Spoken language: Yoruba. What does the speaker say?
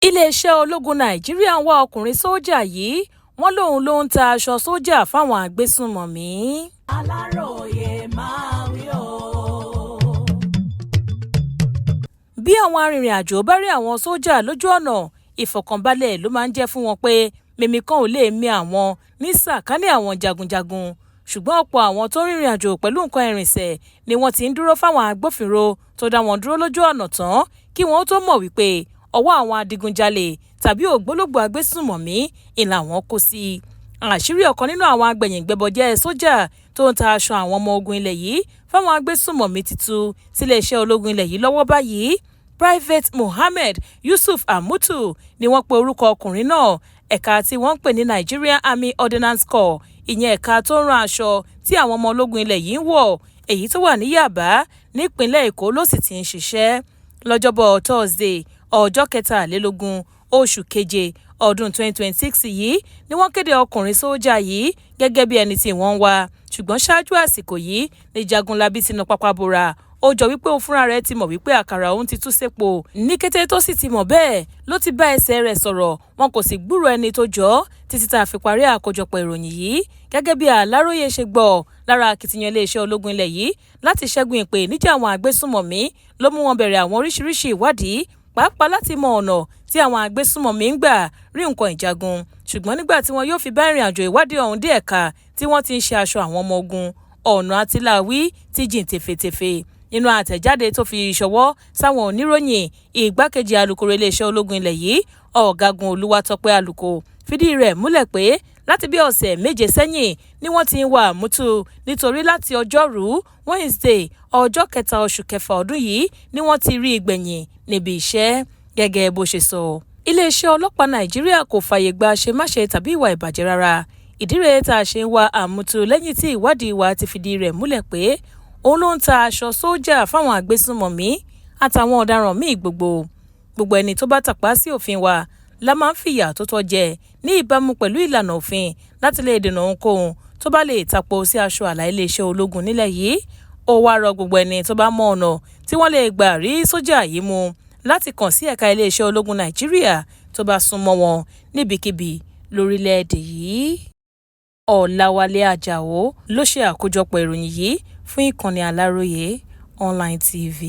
iléeṣẹ́ ológun nàìjíríà ń wá ọkùnrin sójà yìí wọ́n lóun ló ń ta aṣọ sójà fáwọn agbésùnmọ̀mí. Aláròye máa wí o. bí àwọn arìnrìn-àjò bá rí àwọn sójà lójú ọ̀nà ìfọ̀kànbalẹ̀ ló máa ń jẹ́ fún wọn pé mímí kan ò lè mì àwọn ní sàkání àwọn jagunjagun ṣùgbọ́n ọ̀pọ̀ àwọn tó rìnrìn àjò pẹ̀lú nǹkan ìrìnsẹ̀ ni wọ́n ti ń dúró fáwọn agbófinró tó dá wọn dúró lójú ọ̀nà tán kí wọ́n tó mọ̀ wípé ọwọ́ àwọn adigunjalè tàbí ògbólógbòó agbésùnmọ̀mí ìlà wọn kò sí. àṣírí ọ̀kan nínú àwọn agbẹ̀yìngbẹ̀bọ̀jẹ́ sójà tó ń ta aṣọ àwọn ọmọ ogun ilẹ̀ yìí fáwọn agbésùnmọ̀mí ti tú síléeṣẹ́ ológun ilẹ̀ yìí lọ́wọ́ báyìí. Private Mohammed Yusuf Amutu ni wọ́n pe orúkọ ọkùnrin náà ẹ̀ka tí wọ́n ń pè ní Nigerian Army Ordnance Corps ìyẹn ẹ̀ka tó ń rán aṣọ tí àwọn ọmọ ológun ilẹ̀ yìí ń wọ̀ èyí tó wà ní Yaba nípínlẹ̀ Èkó ló sì ti ń ṣiṣẹ́. lọ́jọ́bọ̀ Thursday ọjọ́ 23 oṣù keje ọdún 2026 yìí ni wọ́n kéde ọkùnrin sójà yìí gẹ́gẹ́ bí ẹni tí wọ́n ń wá ṣùgbọ́n ṣáájú àsìkò yìí ni Jagunlabi ti na pápá bora ó jọ wípé òun fúnra rẹ̀ ti mọ̀ wípé àkàrà òun ti tú sépo ní kété tó sì ti mọ̀ bẹ́ẹ̀ ló ti bá ẹsẹ̀ rẹ̀ sọ̀rọ̀ wọn kò sì gbúrò ẹni tó jọ títí tá a fi parí àkójọpọ̀ ìròyìn yìí gẹ́gẹ́ bí Aláròye ṣe gbọ́ lára akitiyan iléeṣẹ́ ológun ilẹ̀ yìí láti ṣẹ́gun ìpèníjà àwọn agbésùnmọ̀mí ló mú wọn bẹ̀rẹ̀ àwọn oríṣiríṣi ìwádìí pàápàá láti mọ ọ̀nà tí àwọn agbésùnmọ̀mí ń gbà rí nǹkan ìjagun ṣùgbọ́n nígbà tí wọn yóò fi bá ìrìn àjò ìwádìí ọ̀hún dé ẹ̀ka tí wọ́n ti ń ṣe aṣọ àwọn ọmọ ogun ọ̀nà àtìláwí ti jìn tèfètèfè nínú àtẹ̀jáde tó fi ṣọwọ́ sáwọn oníròyìn ìgbákejì alukoro iléeṣẹ́ ológun ilẹ̀ yìí ọ̀gágun Olúwatópẹ́ Àlùkò fìdí rẹ̀ múlẹ̀ pé láti bí ọ̀sẹ̀ méje sẹ́yìn ni wọ́n ti ń wá Àmútù nítorí láti ọjọ́rú Wednesday ọjọ́ 3 oṣù kẹfà ọdún yìí ni wọ́n ti rí ìgbẹ̀yìn níbi iṣẹ́ gẹ́gẹ́ bó ṣe sọ. iléeṣẹ́ ọlọ́pàá Nàìjíríà kò fààyè gba àṣemáṣe tàbí ìwà ìbàjẹ́ rárá ìdí rèé tá a ṣe ń wá Àmútù lẹ́yìn tí ìwádìí wa ti fìdí rẹ̀ múlẹ̀ pé òun ló ń ta aṣọ sójà fáwọn agbésùnmọ̀mí àtàwọn ọ̀daràn míì gbogbo ẹni tó bá tàpá sí òfin wa la máa ń fìyà tó tọ́ jẹ ní ìbámu pẹ̀lú ìlànà òfin láti lè dènà ohunkóhun tó bá lè tapo sí aṣọ àlà iléeṣẹ́ ológun nílẹ̀ yìí ó wá rọ gbogbo ẹni tó bá mọ ọ̀nà tí wọ́n lè gbà rí sójà yìí mú láti kàn sí ẹ̀ka iléeṣẹ́ ológun Nàìjíríà tó bá súnmọ́ wọn níbikíbi lórílẹ̀‐èdè yìí. Ọ̀làwálé Àjàó ló ṣe àkójọpọ̀ ìròyìn yìí fún ìkànnì Aláròye Online TV.